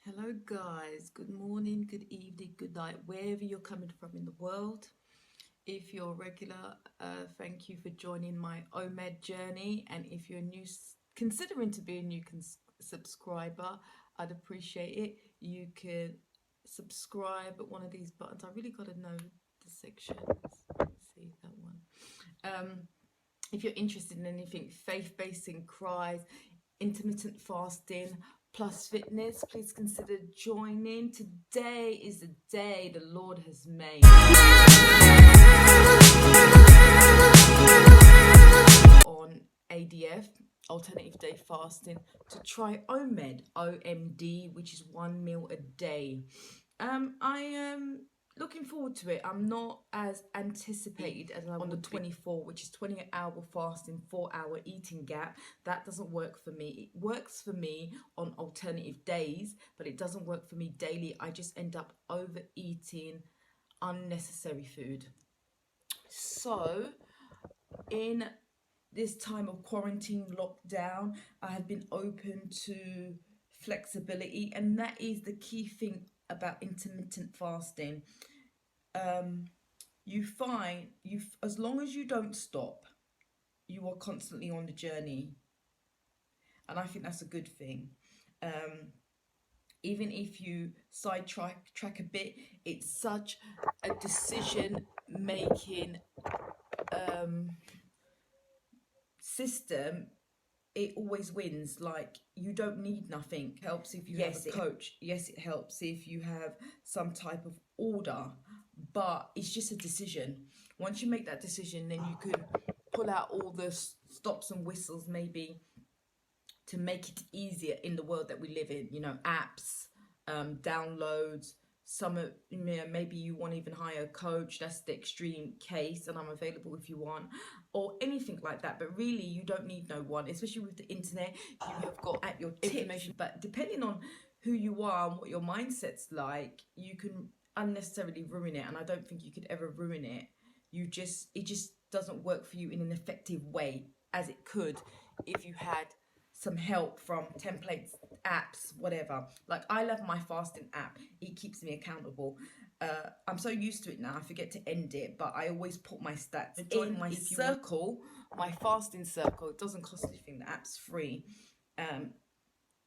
Hello, guys. Good morning, good evening, good night, wherever you're coming from in the world. If you're regular, thank you for joining my OMAD journey. And if you're new, considering to be a new subscriber, I'd appreciate it. You can subscribe at one of these buttons. I really got to know the sections. Let's see that one. If you're interested in anything faith-based in Christ, intermittent fasting, plus fitness, please consider joining. Today is the day the Lord has made. On ADF, alternative day fasting, to try OMAD, OMD, which is 1 meal a day. I am looking forward to it. I'm not as anticipated as I on the 24, which is 20-hour fasting, 4-hour eating gap. That doesn't work for me. It works for me on alternative days, but it doesn't work for me daily. I just end up overeating unnecessary food. So in this time of quarantine lockdown, I have been open to flexibility, and that is the key thing about intermittent fasting. You find as long as you don't stop, you are constantly on the journey, and I think that's a good thing. Even if you sidetrack a bit, it's such a decision making system. It always wins. Like, you don't need nothing. It helps if you have a coach. Yes, it helps if you have some type of order, but it's just a decision. Once you make that decision, then you can pull out all the stops and whistles, maybe, to make it easier in the world that we live in. Apps, downloads. Maybe you want to even hire a coach. That's the extreme case, and I'm available if you want, or anything like that. But really, you don't need no one, especially with the internet. You have got at your information, but depending on who you are and what your mindset's like, you can unnecessarily ruin it. And I don't think you could ever ruin it. It just doesn't work for you in an effective way as it could if you had some help from templates, apps, whatever. Like, I love my fasting app. It keeps me accountable. I'm so used to it now, I forget to end it, but I always put my stats in my circle, my fasting circle. It doesn't cost anything. The app's free. And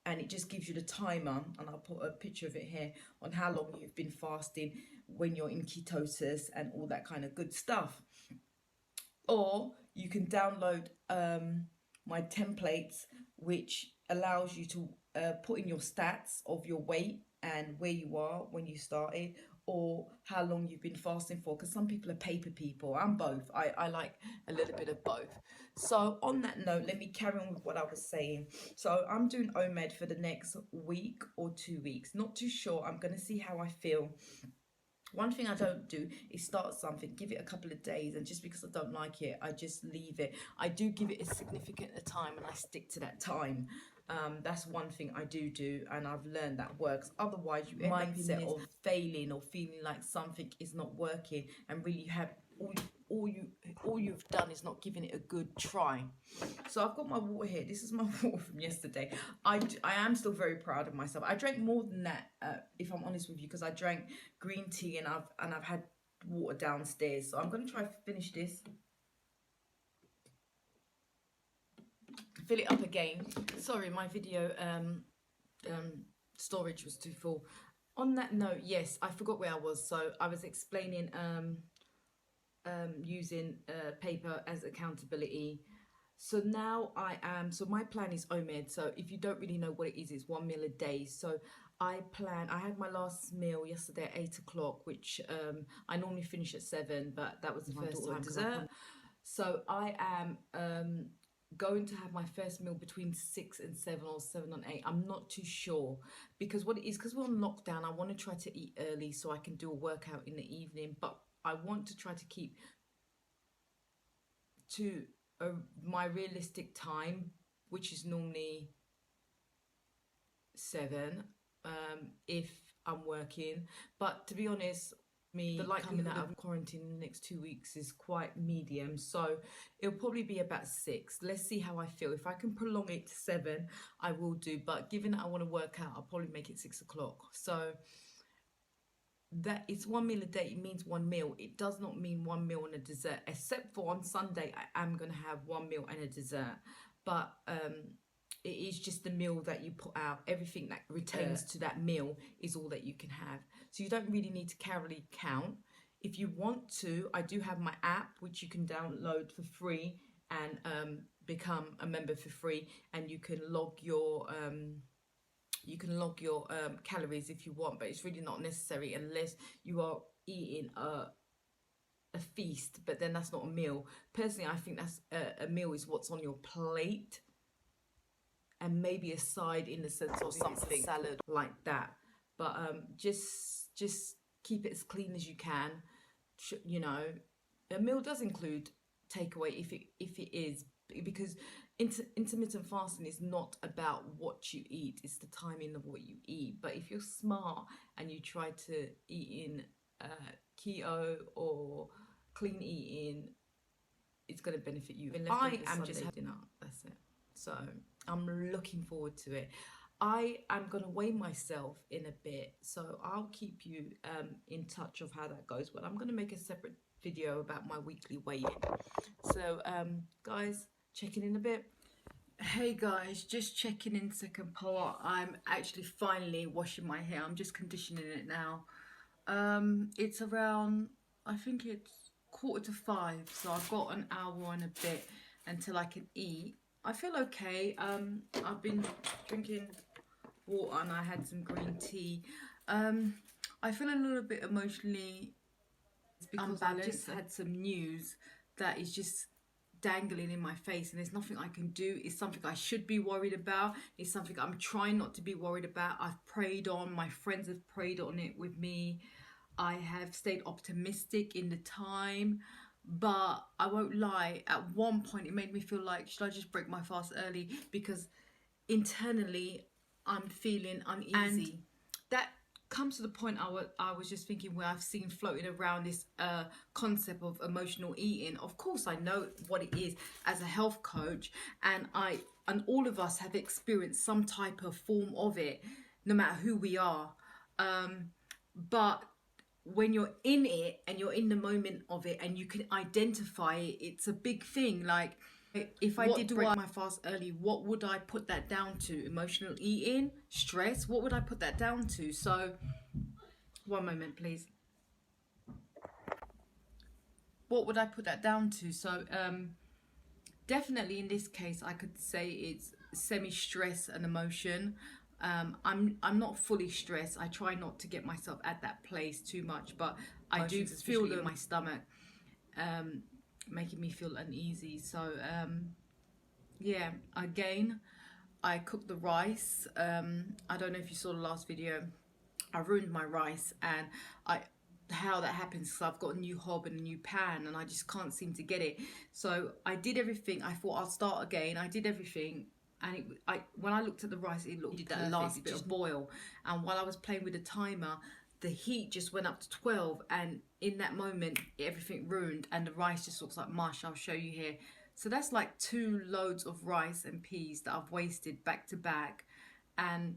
it just gives you the timer, and I'll put a picture of it here, on how long you've been fasting, when you're in ketosis, and all that kind of good stuff. Or you can download my templates, which allows you to put in your stats of your weight and where you are when you started, or how long you've been fasting for, because some people are paper people. I'm both. I like a little bit of both. So on that note, let me carry on with what I was saying. So I'm doing OMAD for the next week or 2 weeks. Not too sure. I'm going to see how I feel. One thing I don't do is start something, give it a couple of days, and just because I don't like it, I just leave it. I do give it a significant time, and I stick to that time. That's one thing I do, and I've learned that works. Otherwise, you end up in this of failing or feeling like something is not working, and really you have all you've done is not giving it a good try. So I've got my water here. This is my water from yesterday. I am still very proud of myself. I drank more than that, if I'm honest with you, because I drank green tea and I've had water downstairs. So I'm going to try to finish this. Fill it up again. Sorry, my video storage was too full. On that note, yes, I forgot where I was. So I was explaining using paper as accountability. So now so my plan is OMAD. So if you don't really know what it is, it's 1 meal a day. So I had my last meal yesterday at 8 o'clock, which I normally finish at 7, but that was the first time dessert. So I am going to have my first meal between 6 and 7, or 7 and 8. I'm not too sure, because what it is, because we're on lockdown, I want to try to eat early so I can do a workout in the evening, but I want to try to keep to my realistic time, which is normally 7, if I'm working. But to be honest, The likelihood out of quarantine in the next 2 weeks is quite medium, so it'll probably be about 6. Let's see how I feel. If I can prolong it to 7, I will do, but given that I want to work out, I'll probably make it 6 o'clock. So that it's 1 meal a day. It means 1 meal. It does not mean 1 meal and a dessert, except for on Sunday I am going to have 1 meal and a dessert, but it is just the meal that you put out. Everything that retains to that meal is all that you can have. So you don't really need to calorie count. If you want to, I do have my app, which you can download for free and become a member for free, and you can log your calories if you want, but it's really not necessary unless you are eating a feast, but then that's not a meal. Personally, I think that's a meal is what's on your plate, and maybe a side in the sense of something salad like that. But just keep it as clean as you can. You know, a meal does include takeaway if it is, because intermittent fasting is not about what you eat, it's the timing of what you eat. But if you're smart and you try to eat in keto or clean eating, it's going to benefit you. I am just having dinner, that's it. So I'm looking forward to it. I am going to weigh myself in a bit, so I'll keep you in touch of how that goes, but I'm going to make a separate video about my weekly weigh-in. So guys, checking in a bit. Hey guys, just checking in second part. I'm actually finally washing my hair. I'm just conditioning it now. It's around, I think it's 4:45, so I've got an hour and a bit until I can eat. I feel okay. I've been drinking water and I had some green tea. I feel a little bit emotionally unbalanced. I just had some news that is just dangling in my face, and there's nothing I can do. It's something I should be worried about. It's something I'm trying not to be worried about. I've prayed on, my friends have prayed on it with me. I have stayed optimistic in the time, but I won't lie, at one point it made me feel like, should I just break my fast early? Because internally I'm feeling uneasy. And that comes to the point I was just thinking, where I've seen floating around this concept of emotional eating. Of course I know what it is as a health coach, and all of us have experienced some type of form of it, no matter who we are. But when you're in it and you're in the moment of it and you can identify it, it's a big thing. Like, if I did break my fast early, what would I put that down to? Emotional eating? Stress? What would I put that down to? So, one moment please. What would I put that down to? So, definitely in this case, I could say it's semi-stress and emotion. I'm not fully stressed. I try not to get myself at that place too much, but I do feel it in my stomach, making me feel uneasy. So yeah, again, I cooked the rice. I don't know if you saw the last video. I ruined my rice, and how that happens, because I've got a new hob and a new pan and I just can't seem to get it. So I did everything. I thought I'll start again. I did everything, and when I looked at the rice, it looked that last bit of boil, and while I was playing with the timer, the heat just went up to 12, and in that moment everything ruined and the rice just looks like mush. I'll show you here. So that's like 2 loads of rice and peas that I've wasted back to back. And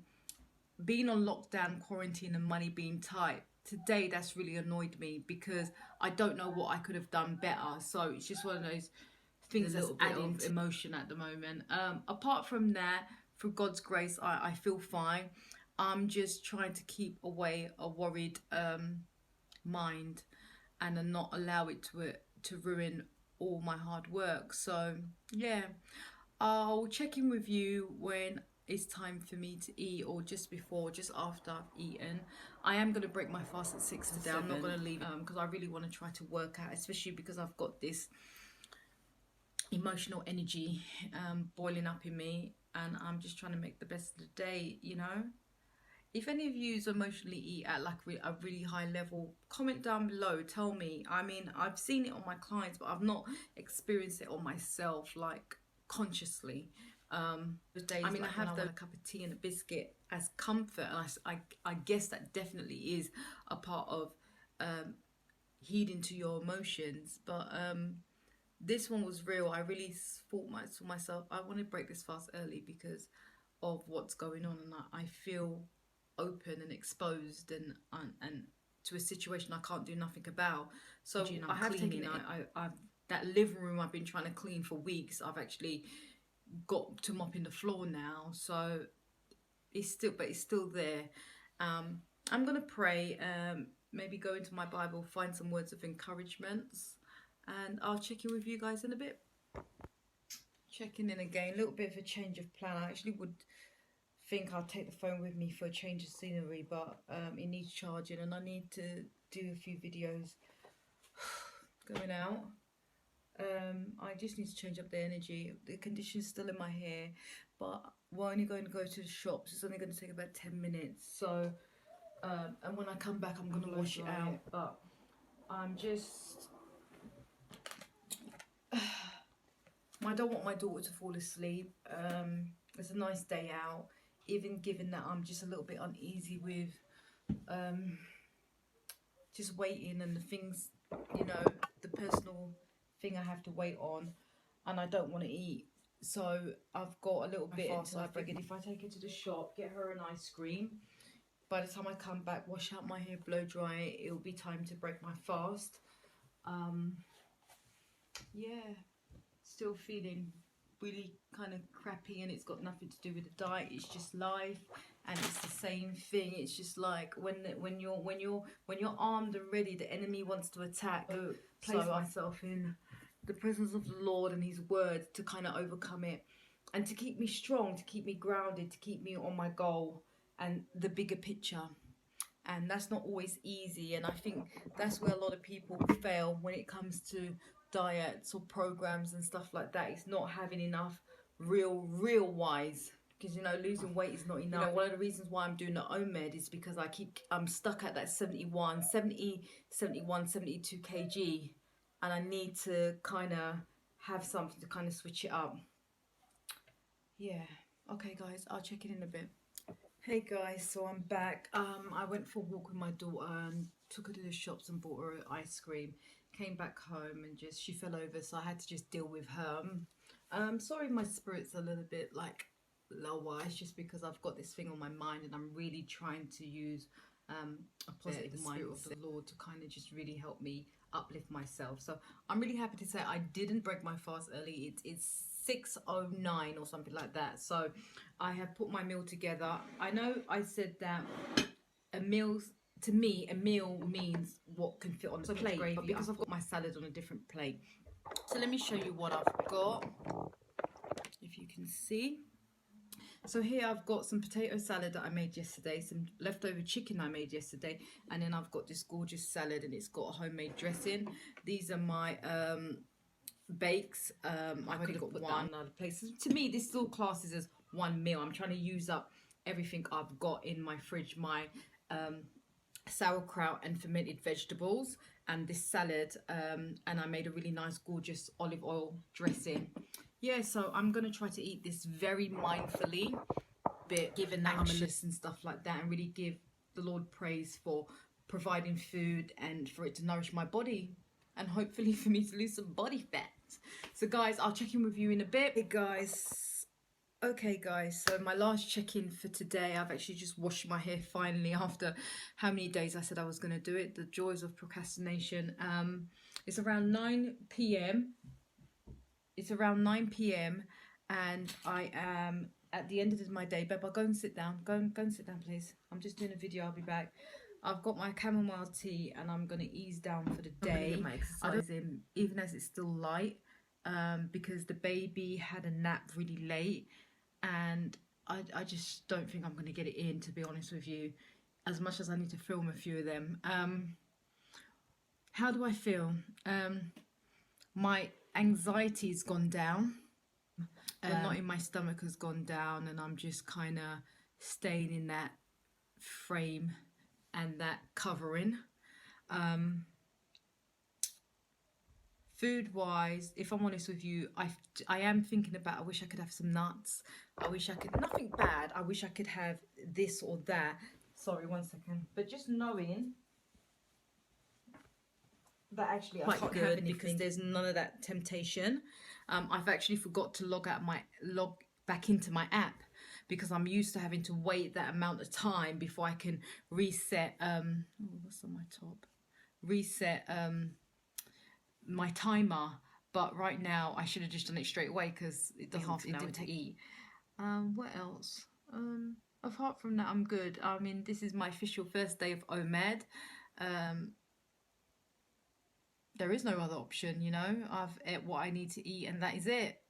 being on lockdown, quarantine, and money being tight, today that's really annoyed me, because I don't know what I could have done better. So it's just one of those things that's adding to emotion at the moment. Apart from that, for God's grace, I feel fine. I'm just trying to keep away a worried mind and not allow it to ruin all my hard work. So yeah, I'll check in with you when it's time for me to eat, or just before, just after I've eaten. I am going to break my fast at 6 today. I'm not going to leave because I really want to try to work out, especially because I've got this emotional energy boiling up in me, and I'm just trying to make the best of the day, you know. If any of you emotionally eat at like a really high level, comment down below, tell me. I mean, I've seen it on my clients, but I've not experienced it on myself, like consciously. Days, I mean, like I have a cup of tea and a biscuit as comfort, and I guess that definitely is a part of heeding to your emotions. But this one was real. I really thought to myself, I want to break this fast early because of what's going on, and I feel open and exposed and to a situation I can't do nothing about. So I have taken it. I've that living room I've been trying to clean for weeks. I've actually got to mopping the floor now, so it's still there. I'm gonna pray. Maybe go into my Bible, find some words of encouragement, and I'll check in with you guys in a bit. Checking in again, a little bit of a change of plan. I actually would think I'll take the phone with me for a change of scenery, but it needs charging and I need to do a few videos going out. I just need to change up the energy. The condition's still in my hair, but we're only going to go to the shops. It's only going to take about 10 minutes. So, and when I come back, I'm going to wash it out. But I'm just... I don't want my daughter to fall asleep. It's a nice day out, even given that I'm just a little bit uneasy with just waiting and the things, you know, the personal thing I have to wait on, and I don't want to eat. So I've got a little bit, so I figured if I take her to the shop, get her an ice cream, by the time I come back, wash out my hair, blow dry it, it'll be time to break my fast. Yeah, still feeling really kind of crappy, and it's got nothing to do with the diet. It's just life, and it's the same thing. It's just like when you're armed and ready, the enemy wants to attack. Place myself in the presence of the Lord and His Word to kind of overcome it, and to keep me strong, to keep me grounded, to keep me on my goal and the bigger picture. And that's not always easy, and I think that's where a lot of people fail when it comes to diets or programs and stuff like that. It's not having enough real wise, because you know, losing weight is not enough. You know, one of the reasons why I'm doing the OMAD is because I'm stuck at that 72 kg, and I need to kind of have something to kind of switch it up. Yeah, okay guys, I'll check it in a bit. Hey guys, so I'm back. I went for a walk with my daughter and took her to the shops and bought her ice cream. Came back home and she fell over, so I had to just deal with her. Sorry my spirit's a little bit like lower. It's just because I've got this thing on my mind, and I'm really trying to use a positive mind of the Lord to kind of just really help me uplift myself. So I'm really happy to say I didn't break my fast early. It's 6:09 or something like that. So I have put my meal together. I know I said that to me, a meal means what can fit on the plate, but because I've got my salad on a different plate. So let me show you what I've got, if you can see. So here I've got some potato salad that I made yesterday, some leftover chicken I made yesterday, and then I've got this gorgeous salad, and it's got a homemade dressing. These are my bakes. I could have put one other places. To me, this still classes as one meal. I'm trying to use up everything I've got in my fridge. My sauerkraut and fermented vegetables, and this salad, and I made a really nice gorgeous olive oil dressing. Yeah, so I'm gonna try to eat this very mindfully, but given that I'm anxious and stuff like that, and really give the Lord praise for providing food and for it to nourish my body, and hopefully for me to lose some body fat. So guys, I'll check in with you in a bit. Hey guys, okay guys, so my last check-in for today, I've actually just washed my hair finally after how many days I said I was going to do it. The joys of procrastination. It's around 9 p.m. It's around 9 p.m. and I am at the end of my day. Babe, I'll go and sit down. Go and sit down, please. I'm just doing a video. I'll be back. I've got my chamomile tea, and I'm going to ease down for the day. I'm going to get my exercise in, even as it's still light, because the baby had a nap really late, and I just don't think I'm going to get it in, to be honest with you, as much as I need to film a few of them. How do I feel? My anxiety's gone down, but not in my stomach has gone down, and I'm just kind of staying in that frame and that covering. Food wise, if I'm honest with you, I am thinking about, I wish I could have some nuts. I wish I could, nothing bad, I wish I could have this or that. Sorry, one second. But just knowing That actually quite good because there's none of that temptation. I've actually forgot to log back into my app because I'm used to having to wait that amount of time before I can reset. What's on my top? Reset my timer. But right now I should have just done it straight away because it didn't take eat. What else? Apart from that, I'm good. I mean, this is my official first day of OMAD. There is no other option, you know. I've ate what I need to eat, and that is it.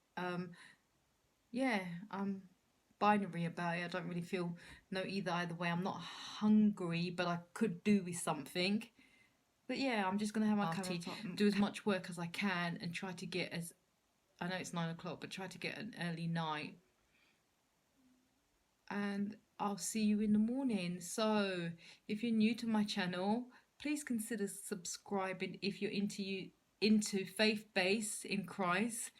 Yeah, I'm binary about it. I don't really feel either way. I'm not hungry, but I could do with something. But yeah, I'm just gonna have my coffee, do as much work as I can, and try to get as, I know it's 9 o'clock, but try to get an early night. And I'll see you in the morning. So if you're new to my channel, please consider subscribing if you're into faith-based in Christ,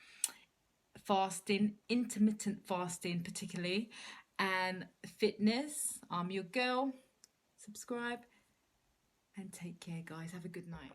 fasting, intermittent fasting particularly, and fitness. I'm your girl. Subscribe and take care, guys. Have a good night.